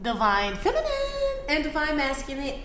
Divine Feminine and Divine Masculine.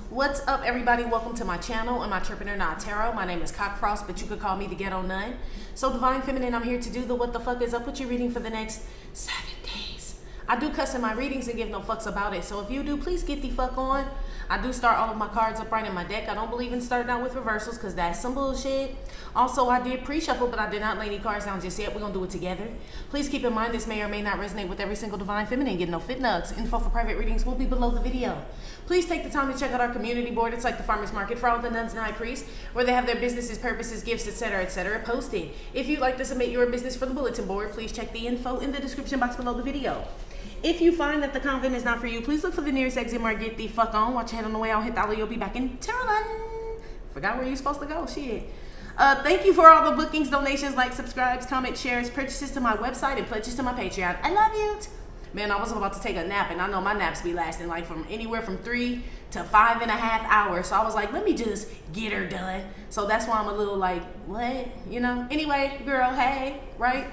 What's up, everybody? Welcome to my channel. I'm Entrepreneur Not Tarot. My name is Cockfrost, but you could call me the Ghetto Nun. So Divine Feminine, I'm here to do the what the fuck is up with your reading for the next 7 days. I do cuss in my readings and give no fucks about it. So if you do, please get the fuck on. I do start all of my cards upright in my deck. I don't believe in starting out with reversals because that's some bullshit. Also, I did pre-shuffle, but I did not lay any cards down just yet. We're going to do it together. Please keep in mind this may or may not resonate with every single Divine Feminine. Get no fit nugs. Info for private readings will be below the video. Please take the time to check out our community board. It's like the farmer's market for all the nuns and high priests, where they have their businesses, purposes, gifts, etc., posted. If you'd like to submit your business for the bulletin board, please check the info in the description box below the video. If you find that the convent is not for you, please look for the nearest exit or get the fuck on. Watch your head on the way out. Hit Dawl. You'll be back in Tarot. Forgot where you're supposed to go. Shit. Thank you for all the bookings, donations, likes, subscribes, comments, shares, purchases to my website, and pledges to my Patreon. I love you. Man, I was about to take a nap, and I know my naps be lasting like from anywhere from 3 to 5.5 hours. So I was like, let me just get her done. So that's why I'm a little like, what? You know? Anyway, girl, hey, right?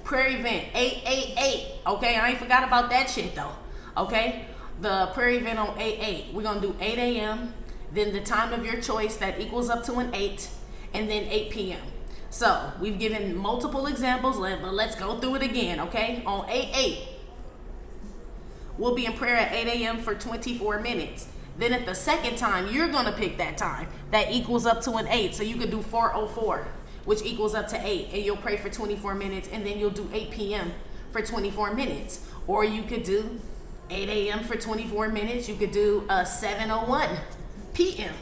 Prayer event 888. Okay, I ain't forgot about that shit though. Okay, the prayer event on 8/8. We're gonna do 8 a.m. Then the time of your choice that equals up to an 8, and then 8 p.m. So we've given multiple examples, but let's go through it again. Okay, on 8/8, we'll be in prayer at 8 a.m. for 24 minutes. Then at the second time, you're gonna pick that time that equals up to an 8. So you could do 4:04. Which equals up to 8, and you'll pray for 24 minutes, and then you'll do 8 p.m. for 24 minutes. Or you could do 8 a.m. for 24 minutes. You could do 7:01 p.m.,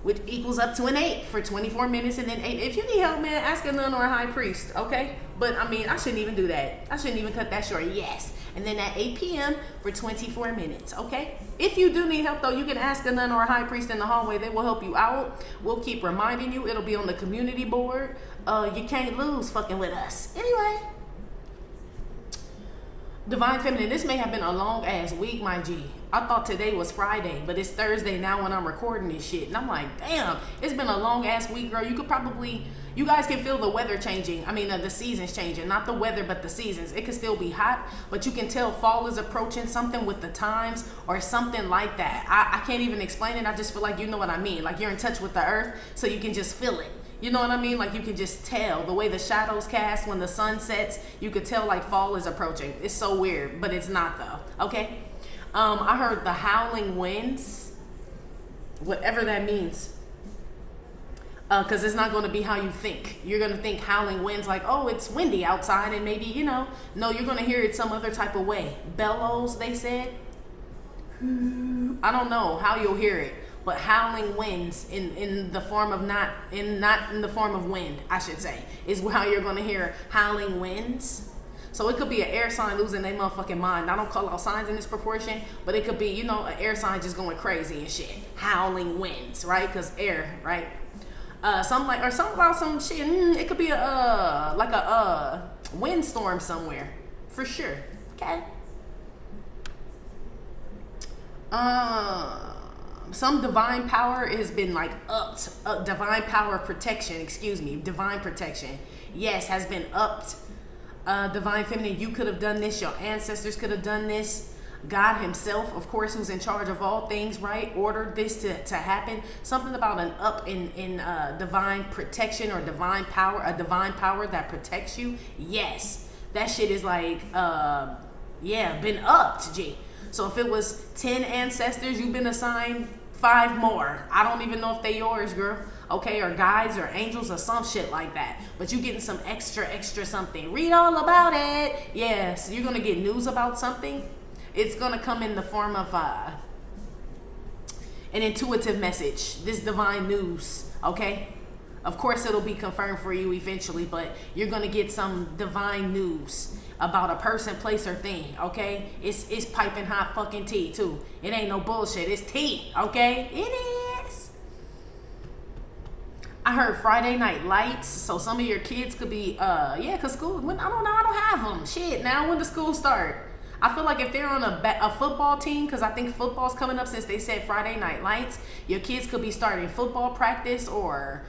which equals up to an 8 for 24 minutes, and then 8. If you need help, man, ask a nun or a high priest, okay? But, I mean, I shouldn't even do that. I shouldn't even cut that short, yes. And then at 8 p.m. for 24 minutes, okay? If you do need help, though, you can ask a nun or a high priest in the hallway. They will help you out. We'll keep reminding you. It'll be on the community board. You can't lose fucking with us. Anyway. Divine Feminine, this may have been a long-ass week, my G. I thought today was Friday, but it's Thursday now when I'm recording this shit. And I'm like, damn, it's been a long-ass week, girl. You guys can feel the weather changing. I mean, the seasons changing. Not the weather, but the seasons. It could still be hot, but you can tell fall is approaching, something with the times or something like that. I can't even explain it. I just feel like you know what I mean. Like you're in touch with the earth, so you can just feel it. You know what I mean? Like you can just tell the way the shadows cast when the sun sets. You could tell like fall is approaching. It's so weird, but it's not though. Okay. I heard the howling winds, whatever that means. Because it's not going to be how you think. You're going to think howling winds like, oh, it's windy outside, and maybe, you know. No, you're going to hear it some other type of way. Bellows, they said. I don't know how you'll hear it. But howling winds in the form of not in the form of wind, I should say, is how you're gonna hear howling winds. So it could be an air sign losing their motherfucking mind. I don't call out signs in this proportion, but it could be, you know, an air sign just going crazy and shit. Howling winds, right? Because air, right? Something about some shit. It could be like a windstorm somewhere, for sure. Okay. Some divine power has been like upped. Divine power protection, divine protection, yes, has been upped. Divine Feminine, you could have done this. Your ancestors could have done this. God himself, of course, who's in charge of all things, right, ordered this to happen. Something about an up in divine protection or divine power, a divine power that protects you. Yes, that shit is like, yeah, been upped, G. So if it was 10 ancestors, you've been assigned 5 more. I don't even know if they yours, girl. Okay, or guides or angels or some shit like that. But you getting some extra something. Read all about it. Yeah, so you're going to get news about something. It's going to come in the form of an intuitive message. This divine news, okay? Of course, it'll be confirmed for you eventually, but you're going to get some divine news about a person, place, or thing, okay? It's piping hot fucking tea, too. It ain't no bullshit. It's tea, okay? It is. I heard Friday Night Lights, so some of your kids could be, yeah, because school, I don't know, I don't have them. Shit, now when does school start? I feel like if they're on a football team, because I think football's coming up since they said Friday Night Lights, your kids could be starting football practice or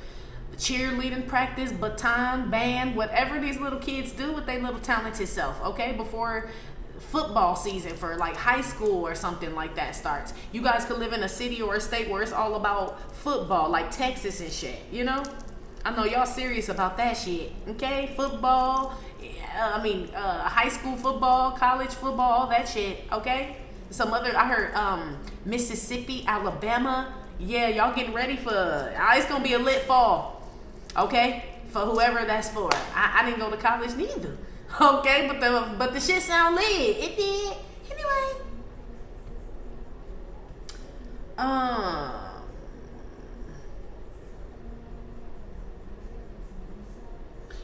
cheerleading practice, baton, band, whatever these little kids do with their little talented self, okay? Before football season for like high school or something like that starts. You guys could live in a city or a state where it's all about football, like Texas and shit, you know? I know y'all serious about that shit, okay? Football, high school football, college football, all that shit, okay? I heard Mississippi, Alabama. Yeah, y'all getting ready for, it's gonna be a lit fall, okay? For whoever that's for. I didn't go to college neither, okay? But the shit sound lit. It did. Anyway.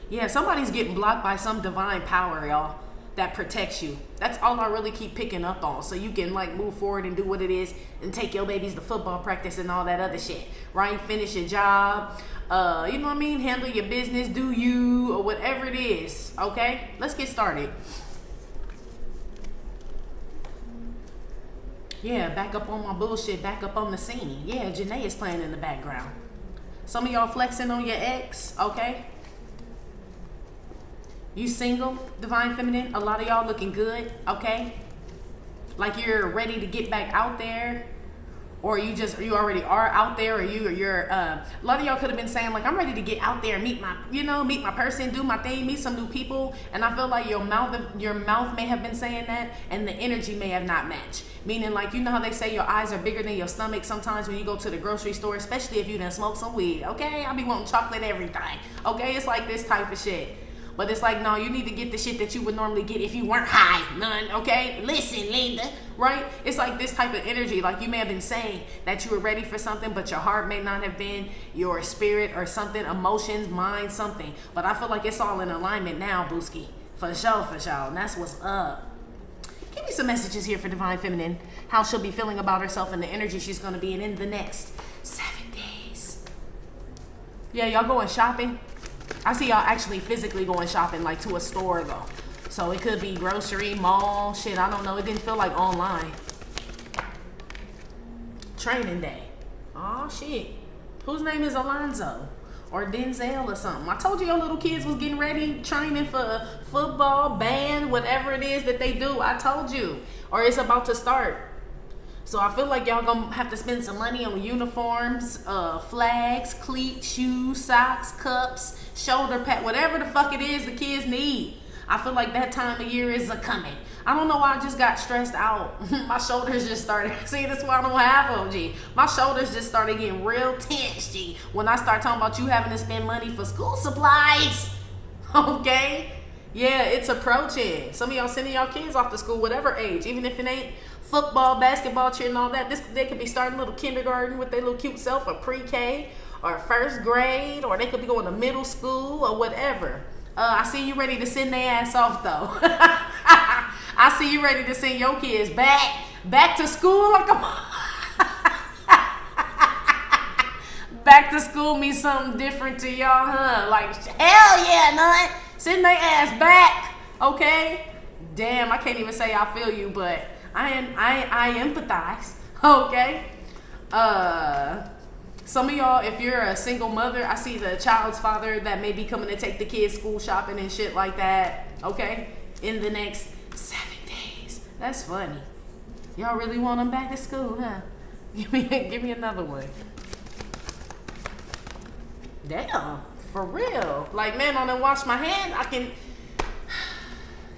Yeah, somebody's getting blocked by some divine power, y'all, that protects you. That's all I really keep picking up on, so you can like move forward and do what it is and take your babies to football practice and all that other shit, right? Finish your job, you know what I mean? Handle your business, do you, or whatever it is, okay? Let's get started. Yeah, back up on my bullshit, back up on the scene. Yeah, Janae is playing in the background. Some of y'all flexing on your ex, okay? You single, divine feminine, a lot of y'all looking good, okay? Like you're ready to get back out there, or you already are out there, or you're a lot of y'all could have been saying like, I'm ready to get out there, meet my person, do my thing, meet some new people. And I feel like your mouth may have been saying that, and the energy may have not matched. Meaning, like, you know how they say your eyes are bigger than your stomach sometimes when you go to the grocery store, especially if you done smoke some weed, okay? I be wanting chocolate everything, okay? It's like this type of shit. But it's like, no, you need to get the shit that you would normally get if you weren't high, none, okay? Listen, Linda, right? It's like this type of energy. Like you may have been saying that you were ready for something, but your heart may not have been, your spirit or something, emotions, mind, something. But I feel like it's all in alignment now, Booski. For sure, for sure. And that's what's up. Give me some messages here for Divine Feminine. How she'll be feeling about herself and the energy she's going to be in the next 7 days. Yeah, y'all going shopping? I see y'all actually physically going shopping, like to a store though. So it could be grocery, mall, shit, I don't know. It didn't feel like online. Training day. Oh shit. Whose name is Alonzo? Or Denzel or something. I told you your little kids was getting ready, training for football, band, whatever it is that they do. I told you. Or it's about to start. So I feel like y'all gonna have to spend some money on uniforms, flags, cleats, shoes, socks, cups, shoulder pad, whatever the fuck it is the kids need. I feel like that time of year is a-coming. I don't know why I just got stressed out. My shoulders just started, see, that's why I don't have them, G. My shoulders just started getting real tense, G. When I start talking about you having to spend money for school supplies, okay? Yeah, it's approaching. Some of y'all sending y'all kids off to school, whatever age, even if it ain't football, basketball, cheer, and all that. They could be starting little kindergarten with their little cute self, or pre-K, or first grade, or they could be going to middle school, or whatever. I see you ready to send their ass off, though. I see you ready to send your kids back to school like a... Back to school means something different to y'all, huh? Like, hell yeah, none. Send their ass back, okay? Damn, I can't even say I feel you, but I empathize, okay? Some of y'all, if you're a single mother, I see the child's father that may be coming to take the kids school shopping and shit like that, okay? In the next 7 days. That's funny. Y'all really want them back to school, huh? Give me another one. Damn, for real. Like, man, I done wash my hands. I can...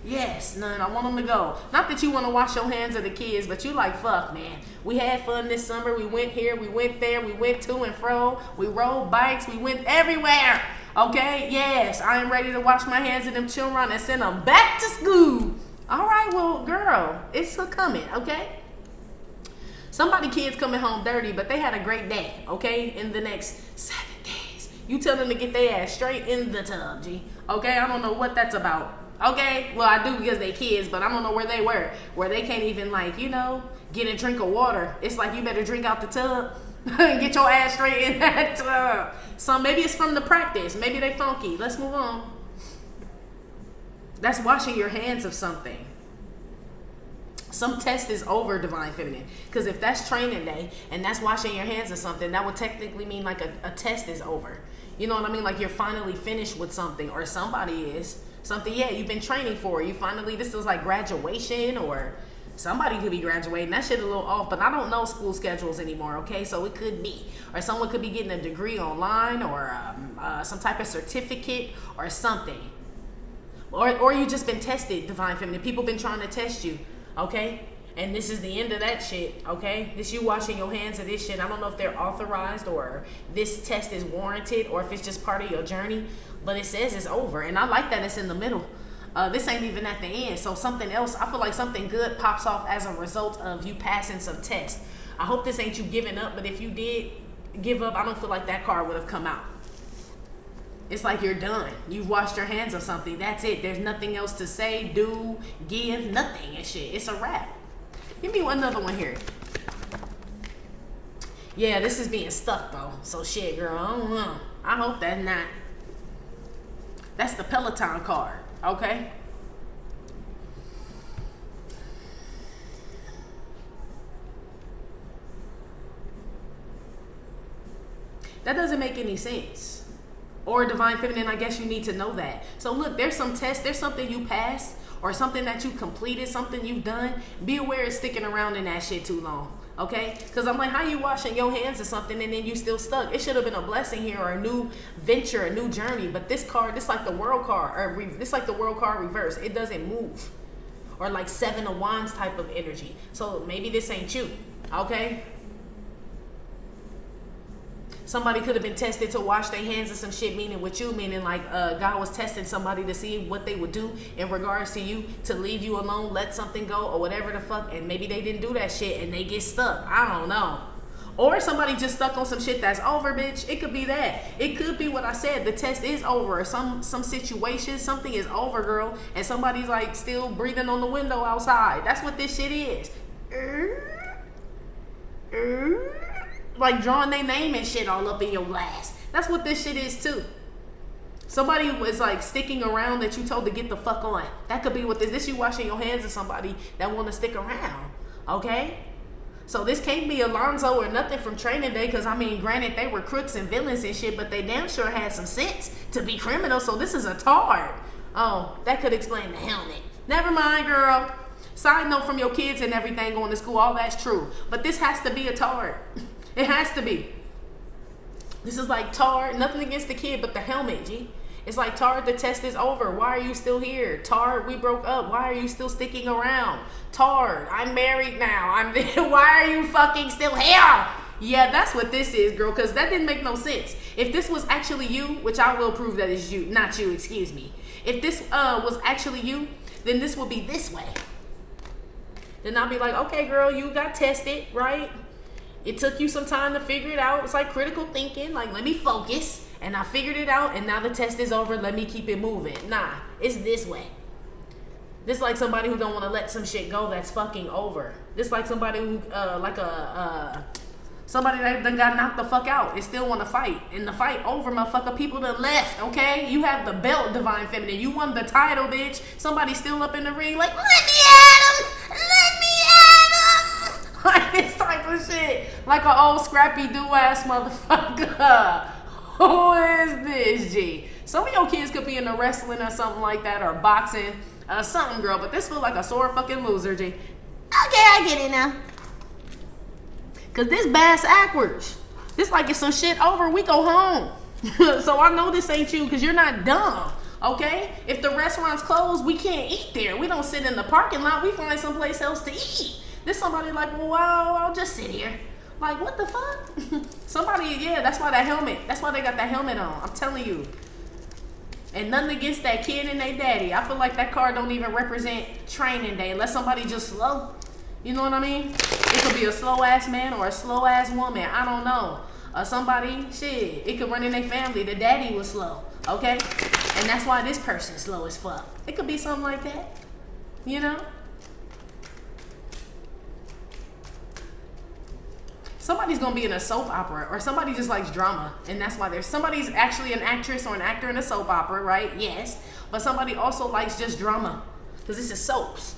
Yes, none. I want them to go. Not that you want to wash your hands of the kids, but you like, fuck, man. We had fun this summer. We went here. We went there. We went to and fro. We rode bikes. We went everywhere. Okay? Yes, I am ready to wash my hands of them children and send them back to school. All right, well, girl, it's coming, okay? Somebody kids coming home dirty, but they had a great day, okay? In the next 7 days. You tell them to get their ass straight in the tub, G. Okay? I don't know what that's about. Okay? Well, I do because they kids, but I don't know where they were. Where they can't even, like, you know, get a drink of water. It's like you better drink out the tub and get your ass straight in that tub. So maybe it's from the practice. Maybe they funky. Let's move on. That's washing your hands of something. Some test is over, Divine Feminine. Because if that's training day and that's washing your hands of something, that would technically mean like a test is over. You know what I mean? Like you're finally finished with something, or somebody is. Something, yeah, you've been training for. You finally, this is like graduation, or somebody could be graduating. That shit a little off, but I don't know school schedules anymore, okay? So it could be. Or someone could be getting a degree online, or some type of certificate or something. Or you just been tested, Divine Feminine. People been trying to test you, okay? And this is the end of that shit, okay? This you washing your hands of this shit. I don't know if they're authorized or this test is warranted or if it's just part of your journey, but it says it's over. And I like that it's in the middle. This ain't even at the end. So something else, I feel like something good pops off as a result of you passing some tests. I hope this ain't you giving up, but if you did give up, I don't feel like that card would have come out. It's like you're done. You've washed your hands of something. That's it. There's nothing else to say, do, give, nothing and shit. It's a wrap. Give me another one here. Yeah, this is being stuck though. So shit, girl, I don't know. I hope that's not. That's the Peloton card, okay? That doesn't make any sense. Or Divine Feminine, I guess you need to know that. So look, there's some tests, there's something you passed, or something that you completed, something you've done. Be aware it's sticking around in that shit too long, okay? Because I'm like, how you washing your hands or something and then you still stuck? It should have been a blessing here, or a new venture, a new journey. But this card, this like the world card, or this like the world card reverse. It doesn't move. Or like 7 of Wands type of energy. So maybe this ain't you, okay? Somebody could have been tested to wash their hands of some shit, meaning with you, meaning like God was testing somebody to see what they would do in regards to you, to leave you alone, let something go, or whatever the fuck, and maybe they didn't do that shit and they get stuck. I don't know. Or somebody just stuck on some shit that's over, bitch. It could be that. It could be what I said. The test is over. Some situation, something is over, girl, and somebody's like still breathing on the window outside. That's what this shit is. Like drawing their name and shit all up in your glass. That's what this shit is too. Somebody was like sticking around that you told to get the fuck on. That could be what this you washing your hands of somebody that want to stick around, okay? So this can't be Alonzo or nothing from Training Day, because I mean, granted, they were crooks and villains and shit, but they damn sure had some sense to be criminals. So this is a tard. Oh, that could explain the helmet. Never mind, girl. Side note from your kids and everything going to school, all that's true. But this has to be a tard. It has to be. This is like Tar, nothing against the kid, but the helmet, G. It's like, Tar, the test is over. Why are you still here? Tar, we broke up. Why are you still sticking around? Tar, I'm married now. Why are you fucking still here? Yeah, that's what this is, girl, because that didn't make no sense. If this was actually you, which I will prove that is you, not you, excuse me. If this was actually you, then this will be this way. Then I'll be like, okay, girl, you got tested, right? It took you some time to figure it out. It's like critical thinking. Like, let me focus. And I figured it out. And now the test is over. Let me keep it moving. Nah, it's this way. This like somebody who don't want to let some shit go that's fucking over. This like somebody who, somebody that done got knocked the fuck out and still want to fight. And the fight over, motherfucker. People that left, okay? You have the belt, Divine Feminine. You won the title, bitch. Somebody still up in the ring like, let me at him. Let me at him. Like this type of shit. Like an old scrappy do-ass motherfucker. Who is this, G? Some of your kids could be into wrestling or something like that, or boxing, something, girl. But this feel like a sore fucking loser, G. Okay, I get it now. Cause this bass backwards. This like if some shit over, we go home. So I know this ain't you, cause you're not dumb. Okay? If the restaurant's closed, we can't eat there. We don't sit in the parking lot. We find someplace else to eat. This somebody like, well, I'll just sit here. Like, what the fuck? Somebody, yeah, that's why that helmet. That's why they got that helmet on. I'm telling you. And nothing against that kid and their daddy. I feel like that card don't even represent Training Day unless somebody just slow. You know what I mean? It could be a slow ass man or a slow ass woman. I don't know. Somebody, shit, it could run in their family. The daddy was slow. Okay? And that's why this person's slow as fuck. It could be something like that. You know? Somebody's gonna be in a soap opera, or somebody just likes drama, and that's why somebody's actually an actress or an actor in a soap opera, right? Yes, but somebody also likes just drama, because this is soaps,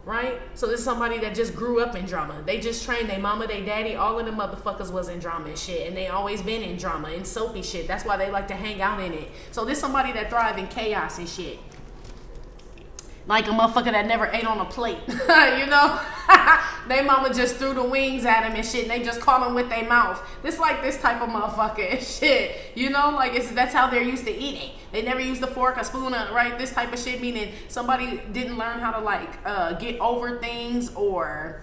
right? So this is somebody that just grew up in drama. They just trained their mama, their daddy, all of the motherfuckers was in drama and shit, and they always been in drama and soapy shit. That's why they like to hang out in it. So this somebody that thrive in chaos and shit. Like a motherfucker that never ate on a plate. You know? They mama just threw the wings at him and shit, and they just caught him with their mouth. This like this type of motherfucker and shit. You know, like that's how they're used to eating. They never used a fork, a spoon, right? This type of shit, meaning somebody didn't learn how to like get over things or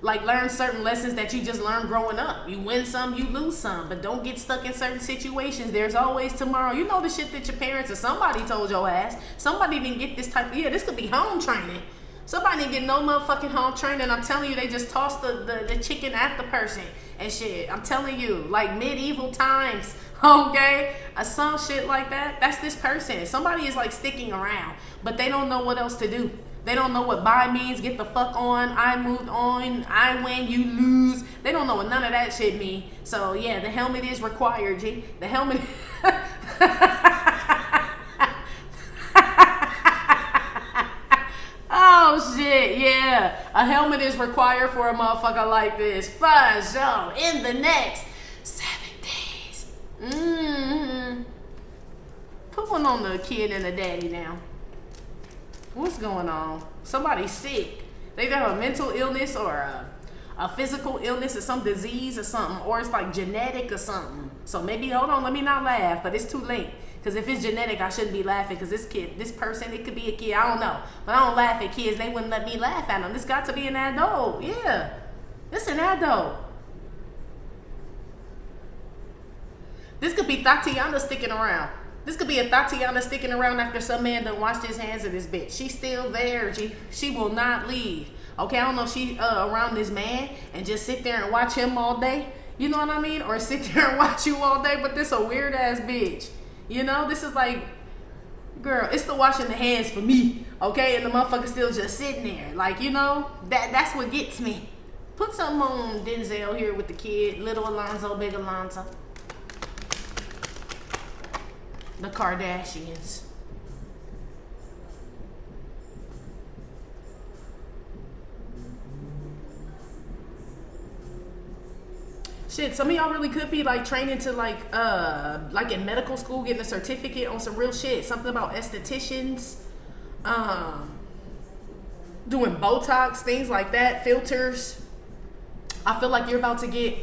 like learn certain lessons that you just learned growing up. You win some, you lose some, but don't get stuck in certain situations. There's always tomorrow. You know the shit that your parents or somebody told your ass. Somebody didn't get this type of, this could be home training. Somebody didn't get no motherfucking home training. I'm telling you, they just tossed the chicken at the person and shit. I'm telling you, like medieval times, okay? Some shit like that. That's this person. Somebody is like sticking around, but they don't know what else to do. They don't know what bye means, get the fuck on, I moved on, I win, you lose. They don't know what none of that shit mean. So yeah, the helmet is required, G. The helmet. Oh shit, yeah. A helmet is required for a motherfucker like this. For sure. In the next 7 days. Put one on the kid and the daddy now. What's going on? Somebody's sick. They either have a mental illness or a physical illness or some disease or something, or it's like genetic or something. So maybe, hold on, let me not laugh, but it's too late. Because if it's genetic, I shouldn't be laughing, because this person, it could be a kid, I don't know. But I don't laugh at kids. They wouldn't let me laugh at them. This got to be an adult. Yeah, this an adult. This could be Tatiana sticking around. This could be a Tatiana sticking around after some man done washed his hands of this bitch. She's still there, G. She will not leave. Okay, I don't know if she around this man and just sit there and watch him all day. You know what I mean? Or sit there and watch you all day. But this a weird ass bitch. You know, this is like, girl, it's the washing the hands for me. Okay, and the motherfucker still just sitting there. Like, you know, that's what gets me. Put something on Denzel here with the kid. Little Alonzo, big Alonzo. The Kardashians. Shit, some of y'all really could be like training to like in medical school, getting a certificate on some real shit. Something about estheticians, doing Botox, things like that, filters. I feel like you're about to get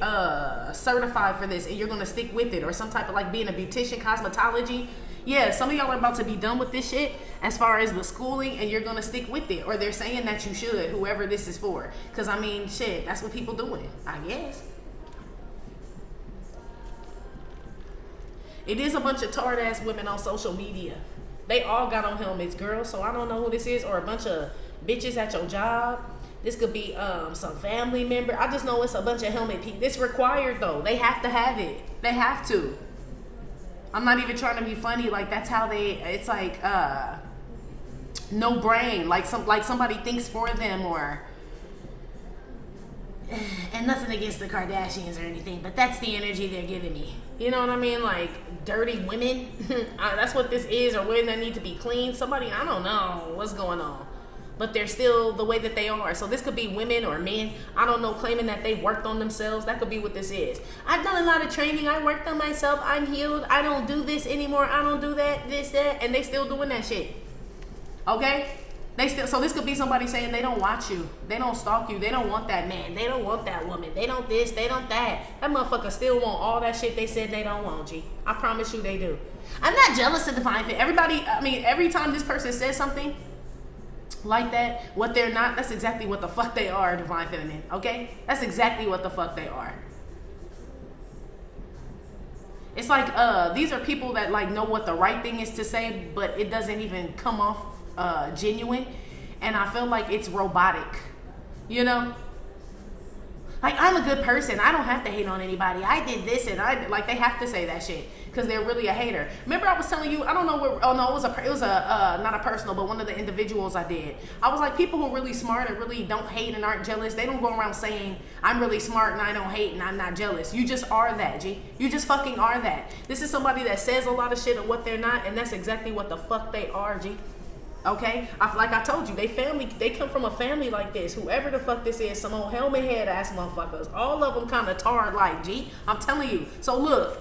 certified for this and you're going to stick with it, or some type of like being a beautician, cosmetology. Yeah, some of y'all are about to be done with this shit as far as the schooling, and you're going to stick with it, or they're saying that you should, whoever this is for. Because I mean, shit, that's what people doing, I guess. It is a bunch of tard ass women on social media. They all got on helmets, girl, so I don't know who this is, or a bunch of bitches at your job. This could be some family member. I just know it's a bunch of helmet people. It's required though. They have to have it. They have to. I'm not even trying to be funny. Like that's how they. It's like no brain. Like somebody thinks for them, or. And nothing against the Kardashians or anything, but that's the energy they're giving me. You know what I mean? Like dirty women. That's what this is, or women that need to be clean. Somebody, I don't know what's going on. But they're still the way that they are. So this could be women or men, I don't know, claiming that they worked on themselves. That could be what this is. I've done a lot of training. I worked on myself. I'm healed. I don't do this anymore. I don't do that, this, that. And they still doing that shit. Okay? So this could be somebody saying they don't watch you. They don't stalk you. They don't want that man. They don't want that woman. They don't this. They don't that. That motherfucker still want all that shit they said they don't want, G. I promise you they do. I'm not jealous of Divine Fit. Every time this person says something like that, what they're not, that's exactly what the fuck they are, Divine Feminine, okay? That's exactly what the fuck they are. It's like these are people that like know what the right thing is to say, but it doesn't even come off genuine, and I feel like it's robotic, you know? Like, I'm a good person. I don't have to hate on anybody. I did this, and they have to say that shit because they're really a hater. Remember I was telling you, I don't know where, oh no, it was a not a personal, but one of the individuals I did. I was like, people who are really smart and really don't hate and aren't jealous, they don't go around saying, I'm really smart and I don't hate and I'm not jealous. You just are that, G. You just fucking are that. This is somebody that says a lot of shit of what they're not, and that's exactly what the fuck they are, G. Okay, like I told you, they come from a family like this. Whoever the fuck this is, some old helmet head ass motherfuckers. All of them kind of tarred like, G. I'm telling you. So look,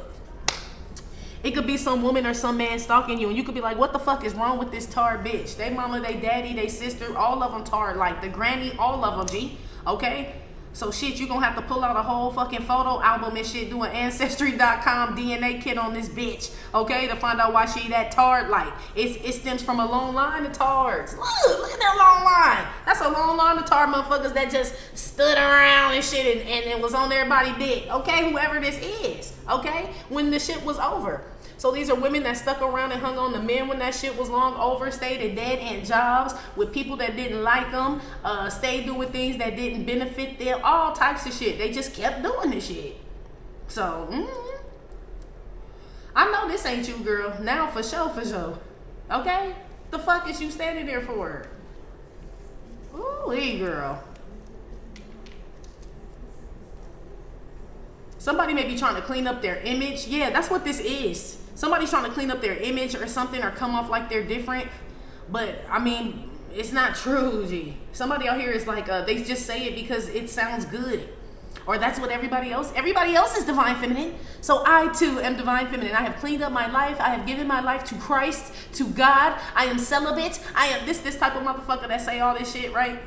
It could be some woman or some man stalking you, and you could be like, what the fuck is wrong with this tard bitch? They mama, they daddy, they sister, all of them tard. Like the granny, all of them, G. Okay? So shit, you gonna have to pull out a whole fucking photo album and shit, do an Ancestry.com DNA kit on this bitch, okay, to find out why she that tard. Like it stems from a long line of tards. Look at that long line. That's a long line of tard motherfuckers that just stood around and shit and it was on everybody's dick, okay, whoever this is, okay, when the shit was over. So these are women that stuck around and hung on to men when that shit was long over, stayed at dead-end jobs with people that didn't like them, stayed doing things that didn't benefit them, all types of shit. They just kept doing this shit. So, I know this ain't you, girl. Now for sure, for sure. Okay? The fuck is you standing there for? Ooh, hey, girl. Somebody may be trying to clean up their image. Yeah, that's what this is. Somebody's trying to clean up their image or something, or come off like they're different. But, I mean, it's not true, G. Somebody out here is like, they just say it because it sounds good. Or that's what everybody else is divine feminine. So I, too, am divine feminine. I have cleaned up my life. I have given my life to Christ, to God. I am celibate. I am this type of motherfucker that say all this shit, right?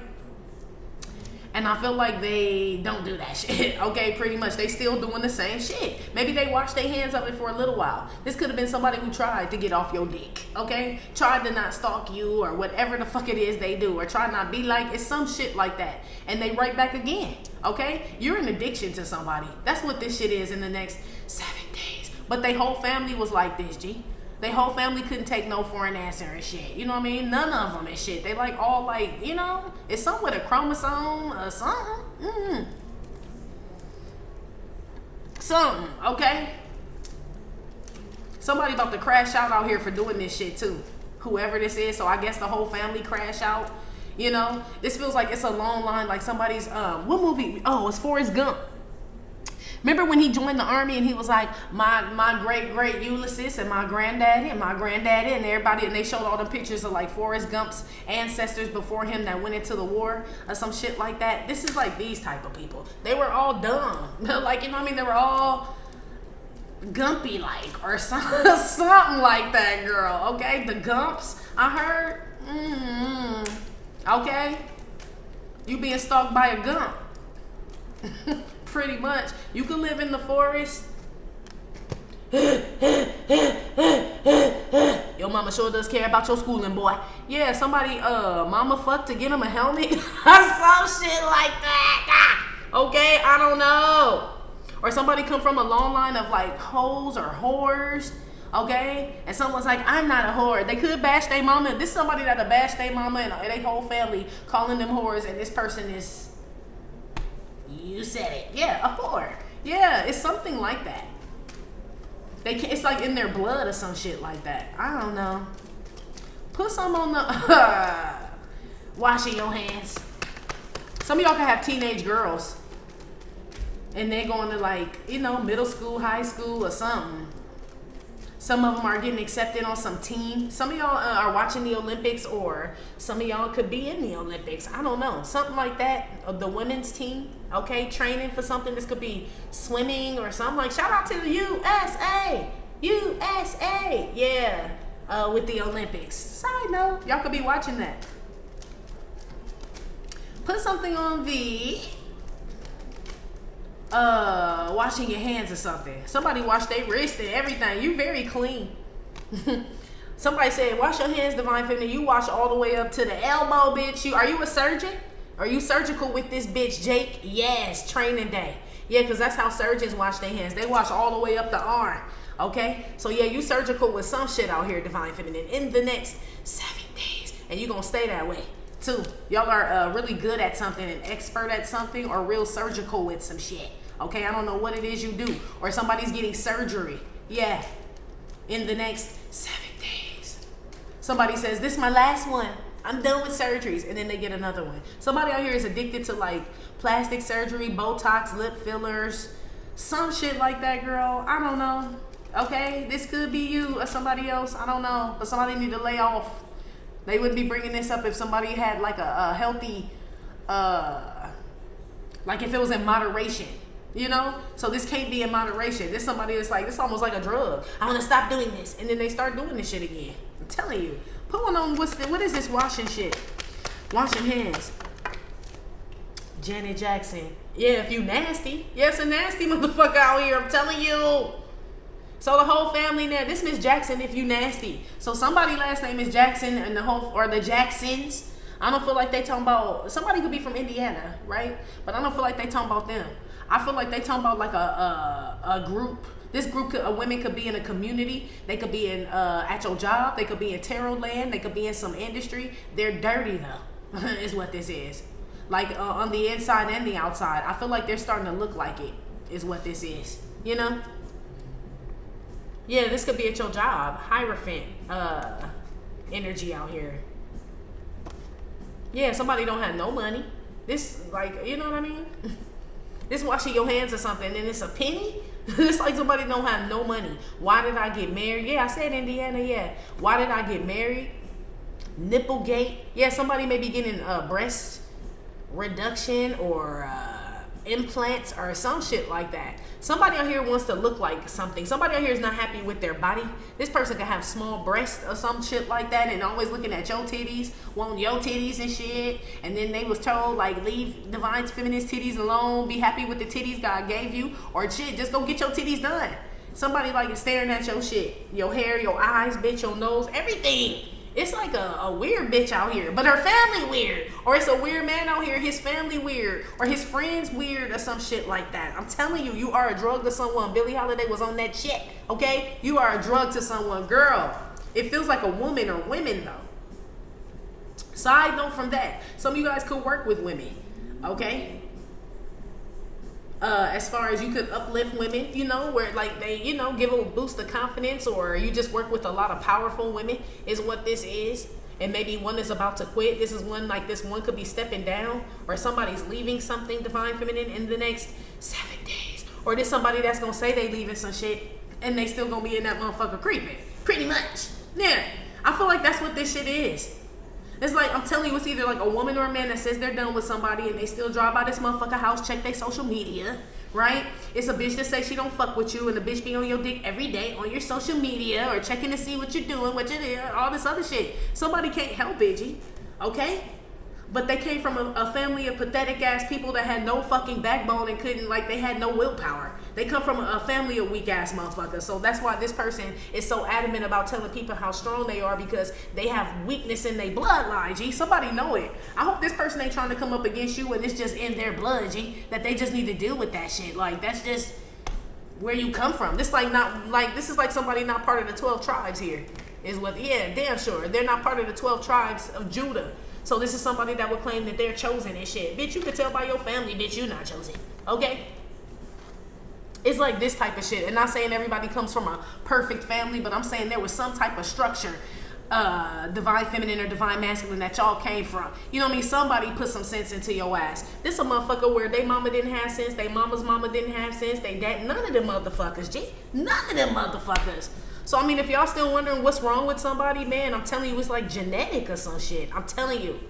And I feel like they don't do that shit, okay? Pretty much, they still doing the same shit. Maybe they wash their hands of it for a little while. This could have been somebody who tried to get off your dick, okay? Tried to not stalk you or whatever the fuck it is they do, or try not be like, it's some shit like that. And they right back again, okay? You're an addiction to somebody. That's what this shit is in the next 7 days. But they whole family was like this, G. They whole family couldn't take no foreign answer and shit. You know what I mean? None of them and shit. They like all like, you know, it's something with a chromosome or something. Something, okay? Somebody about to crash out here for doing this shit too. Whoever this is. So I guess the whole family crash out. You know? This feels like it's a long line. Like somebody's, what movie? Oh, it's Forrest Gump. Remember when he joined the army and he was like, my great Ulysses and my granddaddy and everybody, and they showed all the pictures of like Forrest Gump's ancestors before him that went into the war or some shit like that. This is like these type of people. They were all dumb. Like, you know what I mean? They were all Gumpy like or something like that, girl. Okay? The Gumps, I heard. Okay? You being stalked by a Gump. Pretty much. You can live in the forest. Your mama sure does care about your schooling, boy. Yeah, somebody mama fucked to get him a helmet. Some shit like that. Okay, I don't know. Or somebody come from a long line of like hoes or whores. Okay? And someone's like, I'm not a whore. They could bash their mama. This is somebody that'll bash their mama and their whole family calling them whores, and this person is, you said it. Yeah, a whore. Yeah, it's something like that. They can't, it's like in their blood or some shit like that. I don't know. Put some on the washing your hands. Some of y'all can have teenage girls and they're going to like, you know, middle school, high school or something. Some of them are getting accepted on some team. Some of y'all are watching the Olympics, or some of y'all could be in the Olympics. I don't know. Something like that. The women's team, okay? Training for something. This could be swimming or something. Like, shout out to the USA. USA. Yeah. With the Olympics. Side note, y'all could be watching that. Put something on the washing your hands or something. Somebody wash their wrist and everything. You very clean. Somebody said, wash your hands, divine feminine. You wash all the way up to the elbow, bitch. Are you a surgeon? Are you surgical with this bitch, Jake? Yes, training day. Yeah, because that's how surgeons wash their hands. They wash all the way up the arm. Okay? So yeah, you surgical with some shit out here, divine feminine, in the next 7 days. And you're going to stay that way too. Y'all are really good at something, an expert at something, or real surgical with some shit. Okay, I don't know what it is you do. Or somebody's getting surgery. Yeah. In the next 7 days. Somebody says, this is my last one. I'm done with surgeries. And then they get another one. Somebody out here is addicted to like plastic surgery, Botox, lip fillers, some shit like that, girl. I don't know. Okay, this could be you or somebody else. I don't know. But somebody need to lay off. They wouldn't be bringing this up if somebody had like a healthy, like if it was in moderation. You know? So this can't be in moderation. This somebody that's like, it's almost like a drug. I want to stop doing this. And then they start doing this shit again. I'm telling you. Put one on, what is this washing shit? Washing hands. Janet Jackson. Yeah, if you nasty. Yeah, it's a nasty motherfucker out here. I'm telling you. So the whole family now, this Miss Jackson, if you nasty. So somebody last name is Jackson and the Jacksons. I don't feel like they talking about, somebody could be from Indiana, right? But I don't feel like they talking about them. I feel like they talking about like a group. This group of women could be in a community. They could be in at your job. They could be in tarot land. They could be in some industry. They're dirty though, is what this is. Like on the inside and the outside. I feel like they're starting to look like it, is what this is. You know? Yeah, this could be at your job. Hierophant energy out here. Yeah, somebody don't have no money. This, like, you know what I mean? This washing your hands or something and it's a penny? It's like somebody don't have no money. Why did I get married? Yeah, I said Indiana, yeah. Why did I get married? Nipplegate. Yeah, somebody may be getting breast reduction or implants or some shit like that. Somebody out here wants to look like something. Somebody out here is not happy with their body. This person could have small breasts or some shit like that and always looking at your titties, wanting your titties and shit. And then they was told, like, leave divine feminine titties alone. Be happy with the titties God gave you. Or shit, just go get your titties done. Somebody like is staring at your shit. Your hair, your eyes, bitch, your nose, everything. It's like a weird bitch out here, but her family weird. Or it's a weird man out here, his family weird. Or his friends weird or some shit like that. I'm telling you, you are a drug to someone. Billie Holiday was on that shit, okay? You are a drug to someone. Girl, it feels like a woman or women though. Side note from that, some of you guys could work with women, okay? As far as you could uplift women, you know, where like they, you know, give a boost of confidence, or you just work with a lot of powerful women is what this is. And maybe one is about to quit. This is one, like this one could be stepping down, or somebody's leaving something divine feminine in the next 7 days. Or there's somebody that's gonna say they leaving some shit and they still gonna be in that motherfucker creeping. Pretty much. Yeah. I feel like that's what this shit is. It's like, I'm telling you, it's either like a woman or a man that says they're done with somebody and they still drive by this motherfucker house, check their social media, right? It's a bitch that says she don't fuck with you and the bitch be on your dick every day on your social media or checking to see what you're doing, what you're doing, all this other shit. Somebody can't help it, G, okay? But they came from a family of pathetic ass people that had no fucking backbone and couldn't, like, they had no willpower. They come from a family of weak ass motherfuckers. So that's why this person is so adamant about telling people how strong they are, because they have weakness in their bloodline, G. Somebody know it. I hope this person ain't trying to come up against you and it's just in their blood, G. That they just need to deal with that shit. Like, that's just where you come from. This like not like this is like somebody not part of the 12 tribes here. Is what, yeah, damn sure. They're not part of the 12 tribes of Judah. So this is somebody that would claim that they're chosen and shit. Bitch, you could tell by your family, bitch, you're not chosen. Okay? It's like this type of shit. And not saying everybody comes from a perfect family, but I'm saying there was some type of structure, divine feminine or divine masculine, that y'all came from. You know what I mean? Somebody put some sense into your ass. This a motherfucker where they mama didn't have sense, they mama's mama didn't have sense, they dad, none of them motherfuckers, G. None of them motherfuckers. So, I mean, if y'all still wondering what's wrong with somebody, man, I'm telling you, it's like genetic or some shit. I'm telling you.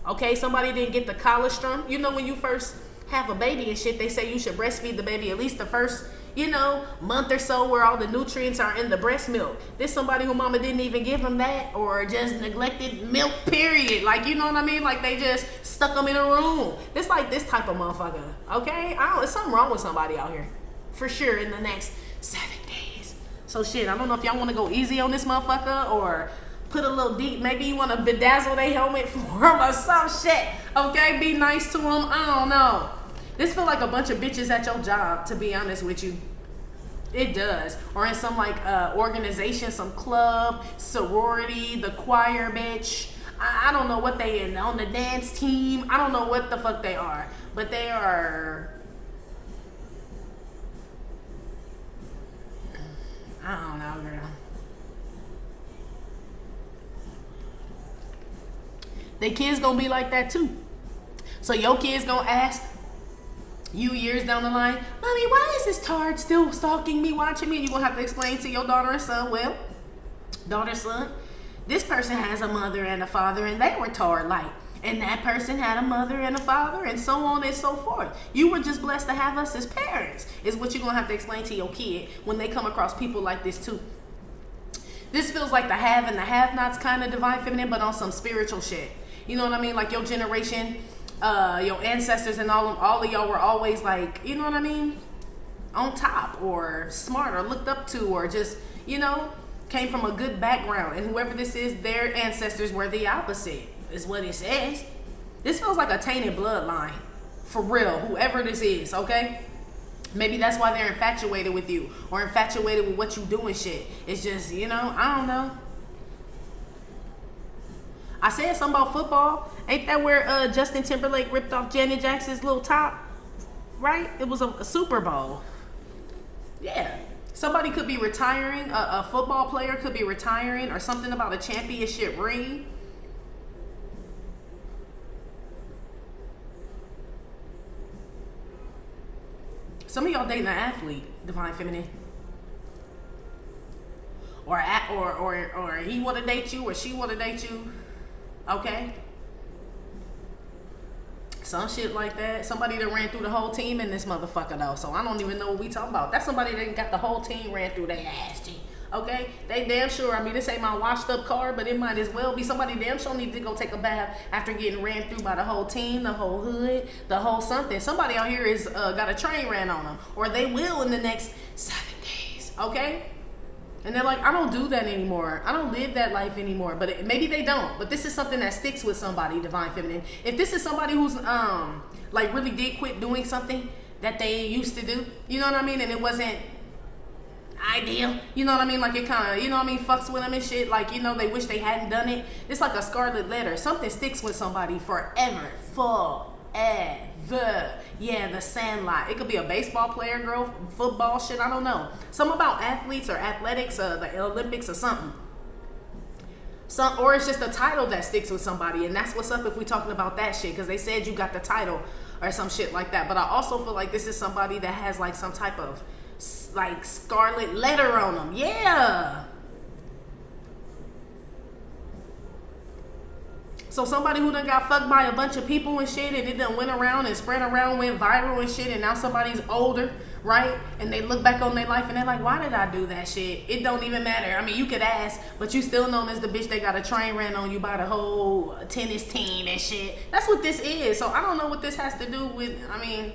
Okay, somebody didn't get the colostrum. You know, when you first have a baby and shit, they say you should breastfeed the baby at least the first, you know, month or so, where all the nutrients are in the breast milk. This somebody who mama didn't even give them that, or just neglected milk, period. Like, you know what I mean? Like, they just stuck them in a room. This like this type of motherfucker, okay? There's something wrong with somebody out here. For sure, in the next 7 days. So, shit, I don't know if y'all want to go easy on this motherfucker, or put a little deep. Maybe you want to bedazzle their helmet for him or some shit. Okay, be nice to them. I don't know. This feel like a bunch of bitches at your job, to be honest with you. It does. Or in some like organization, some club, sorority, the choir, bitch. I don't know what they in, on the dance team. I don't know what the fuck they are. But they are, I don't know, girl. They kids gonna be like that too. So your kids gonna ask you years down the line, Mommy, why is this tard still stalking me, watching me? And you're gonna have to explain to your daughter and son, well, daughter, son, this person has a mother and a father and they were tard like. And that person had a mother and a father and so on and so forth. You were just blessed to have us as parents, is what you're going to have to explain to your kid when they come across people like this too. This feels like the have and the have-nots kind of divine feminine, but on some spiritual shit. You know what I mean? Like your generation, your ancestors and all of y'all were always like, you know what I mean? On top or smart or looked up to or just, you know, came from a good background. And whoever this is, their ancestors were the opposite, is what it says. This feels like a tainted bloodline. For real, whoever this is, okay? Maybe that's why they're infatuated with you or infatuated with what you do and shit. It's just, you know, I don't know. I said something about football. Ain't that where Justin Timberlake ripped off Janet Jackson's little top? Right? It was a Super Bowl. Yeah. Somebody could be retiring. A football player could be retiring or something about a championship ring. Some of y'all dating an athlete, divine feminine. Or he want to date you or she want to date you. Okay? Some shit like that. Somebody that ran through the whole team in this motherfucker though. So I don't even know what we talking about. That's somebody that got the whole team ran through their ass, G. Okay? They damn sure, I mean, this ain't my washed up car, but it might as well be. Somebody damn sure need to go take a bath after getting ran through by the whole team, the whole hood, the whole something. Somebody out here is got a train ran on them. Or they will in the next 7 days. Okay? And they're like, I don't do that anymore. I don't live that life anymore. But maybe they don't. But this is something that sticks with somebody, divine feminine. If this is somebody who's like really did quit doing something that they used to do, you know what I mean? And it wasn't ideal, you know what I mean? Like it kind of, you know what I mean, fucks with them and shit. Like, you know, they wish they hadn't done it. It's like a scarlet letter. Something sticks with somebody forever. Yeah, the Sandlot. It could be a baseball player, girl, football shit, I don't know. Something about athletes or athletics, the Olympics or something. Or it's just a title that sticks with somebody, and that's what's up if we talking about that shit, because they said you got the title or some shit like that. But I also feel like this is somebody that has like some type of like scarlet letter on them. Yeah. So somebody who done got fucked by a bunch of people and shit, and it done went around and spread around, went viral and shit, and now somebody's older, right? And they look back on their life and they're like, why did I do that shit? It don't even matter. I mean, you could ask, but you still known as the bitch that got a train ran on you by the whole tennis team and shit. That's what this is. So I don't know what this has to do with, I mean,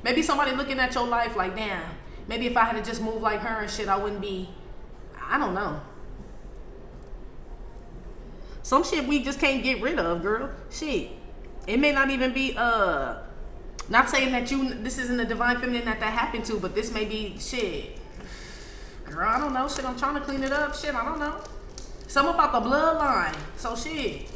maybe somebody looking at your life like, damn, maybe if I had to just move like her and shit, I wouldn't be, I don't know. Some shit we just can't get rid of, girl. Shit. It may not even be, not saying that this isn't a divine feminine that happened to, but this may be, shit. Girl, I don't know. Shit, I'm trying to clean it up. Shit, I don't know. Something about the bloodline. So, shit.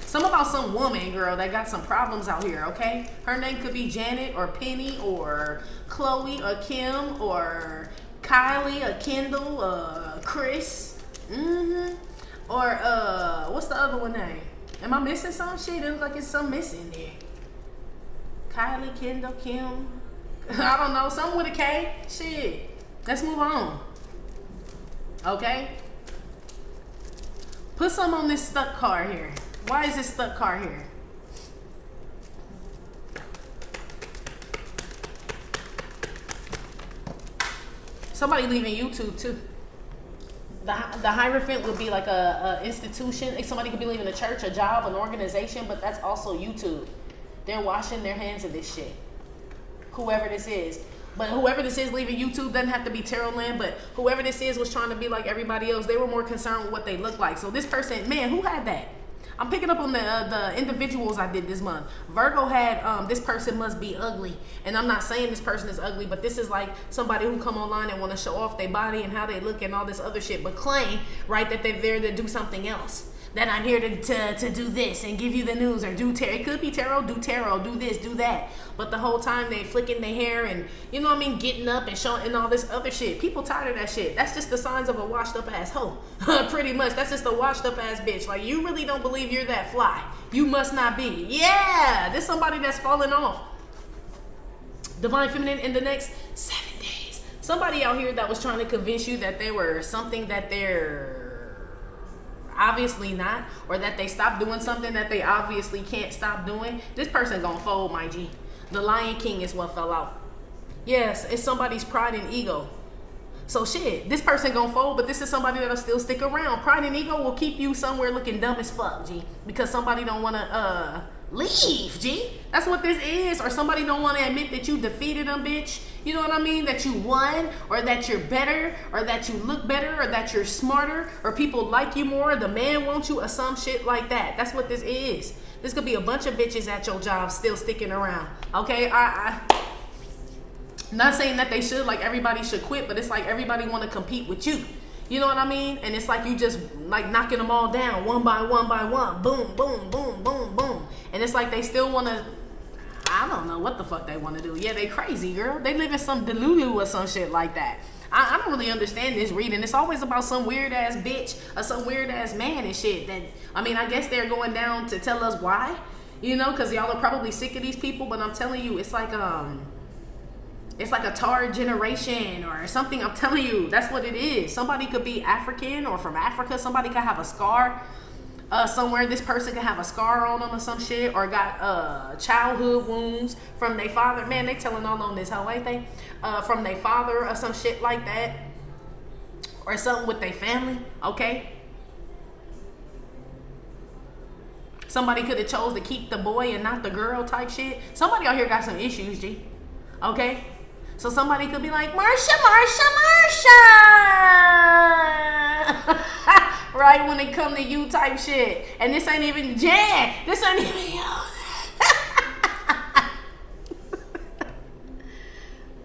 Something about some woman, girl, that got some problems out here, okay? Her name could be Janet or Penny or Chloe or Kim or Kylie or Kendall or Chris. Or, what's the other one name? Am I missing some shit? It looks like it's some missing there. Kylie, Kendall, Kim. I don't know. Something with a K. Shit. Let's move on. Okay? Put some on this stuck car here. Why is this stuck car here? Somebody leaving YouTube too. The Hierophant would be like a institution. Somebody could be leaving a church, a job, an organization, but that's also YouTube. They're washing their hands of this shit. Whoever this is. But whoever this is leaving YouTube doesn't have to be Tarot Land, but whoever this is was trying to be like everybody else. They were more concerned with what they look like. So this person, man, who had that? I'm picking up on the individuals I did this month. Virgo had, this person must be ugly. And I'm not saying this person is ugly, but this is like somebody who come online and want to show off their body and how they look and all this other shit, but claim, right, that they're there to do something else. That I'm here to do this and give you the news or do tarot. It could be tarot, do this, do that. But the whole time they flicking their hair and, you know what I mean, getting up and showing and all this other shit. People tired of that shit. That's just the signs of a washed up ass hoe. Pretty much. That's just a washed up ass bitch. Like, you really don't believe you're that fly. You must not be. Yeah, there's somebody that's falling off. Divine Feminine in the next 7 days. Somebody out here that was trying to convince you that they were something that they're, obviously not, or that they stop doing something that they obviously can't stop doing, this person gonna fold, my G. The Lion King is what fell out. Yes, it's somebody's pride and ego. So shit, this person gonna fold, but this is somebody that'll still stick around. Pride and ego will keep you somewhere looking dumb as fuck, G, because somebody don't wanna leave, G. That's what this is. Or somebody don't want to admit that you defeated them, bitch. You know what I mean? That you won, or that you're better, or that you look better, or that you're smarter, or people like you more, the man wants you, or some shit like that. That's what this is. This could be a bunch of bitches at your job still sticking around. Okay? I'm not saying that they should, like everybody should quit, but it's like everybody want to compete with you. You know what I mean? And it's like you just like knocking them all down one by one by one. Boom, boom, boom, boom, boom. And it's like they still want to, I don't know what the fuck they want to do. Yeah, they crazy, girl. They live in some Delulu or some shit like that. I don't really understand this reading. It's always about some weird ass bitch or some weird ass man and shit. That, I mean, I guess they're going down to tell us why. You know, because y'all are probably sick of these people. But I'm telling you, it's like a tarred generation or something. I'm telling you, that's what it is. Somebody could be African or from Africa. Somebody could have a scar somewhere. This person could have a scar on them or some shit, or got childhood wounds from their father. Man, they telling all on this hoe, ain't they? From their father or some shit like that, or something with their family. Okay. Somebody could have chose to keep the boy and not the girl type shit. Somebody out here got some issues, G. Okay. So somebody could be like, Marcia, Marcia, Marcia. Right, when it come to you type shit. And this ain't even Jan. This ain't even you.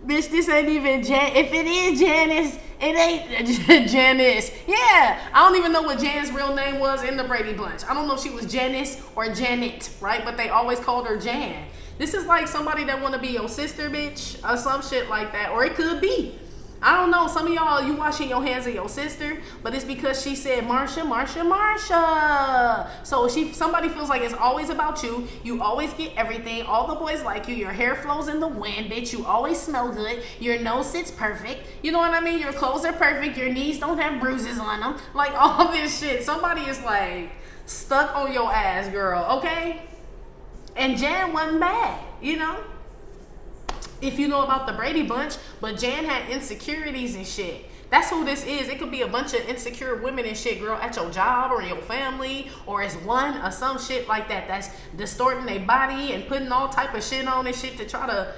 Bitch, this ain't even Jan. If it is Janice, it ain't Janice. Yeah, I don't even know what Jan's real name was in the Brady Bunch. I don't know if she was Janice or Janet, right? But they always called her Jan. This is like somebody that want to be your sister, bitch, or some shit like that. Or it could be, I don't know, some of y'all, you washing your hands of your sister, but it's because she said Marcia, Marcia, Marcia. So somebody feels like it's always about you. You always get everything. All the boys like you. Your hair flows in the wind, bitch. You always smell good. Your nose sits perfect. You know what I mean? Your clothes are perfect. Your knees don't have bruises on them. Like all this shit. Somebody is like stuck on your ass, girl. Okay? And Jan wasn't bad, you know? If you know about the Brady Bunch, but Jan had insecurities and shit. That's who this is. It could be a bunch of insecure women and shit, girl, at your job or in your family, or as one or some shit like that. That's distorting their body and putting all type of shit on and shit to try to,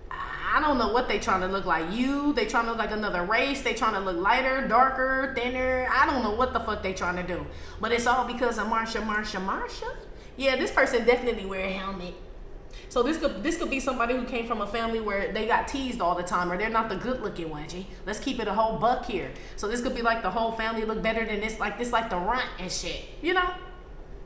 I don't know what they trying to look like. They trying to look like another race. They trying to look lighter, darker, thinner. I don't know what the fuck they trying to do. But it's all because of Marcia, Marcia, Marcia. Yeah, this person definitely wear a helmet. So this could be somebody who came from a family where they got teased all the time, or they're not the good looking one, G. Let's keep it a whole buck here. So this could be like the whole family look better than this, like the runt and shit. You know?